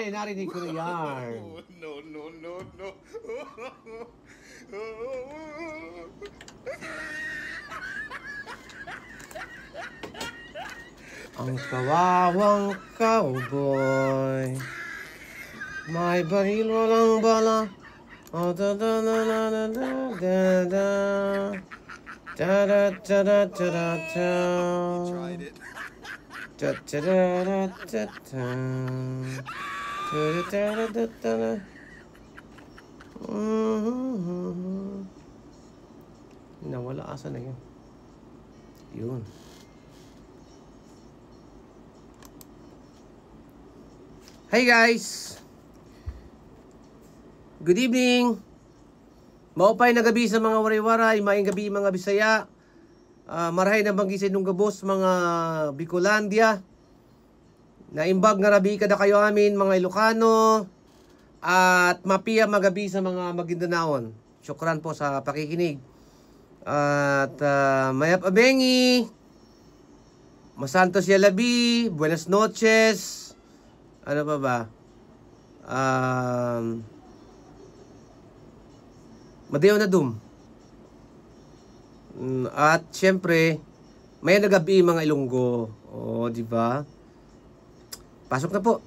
Ay, narinig ko na yan. No, no, no, no. Ang kawawang cowboy, may baril walang bala. Oh, da da da da da da da da da da da da da da. Tried it. Da da da da da da. Da da da da da da. Nawala, asa na yun? Yun. Hey guys! Good evening! Maupay na gabi sa mga waray-waray, maing gabi mga Bisaya. Marahay na banggisin nung gabos mga Bicolandia. Naimbag nga rabi kada kayo amin mga Ilocano. At mapiya magabi sa mga Magindanaon. Syukran po sa pakikinig. At Mayap Abengi, Masantos Yalabi, Buenas noches. Ano pa ba? Madeo na dum. At syempre, may nagabi mga Ilonggo. O, di ba? Pasok na po.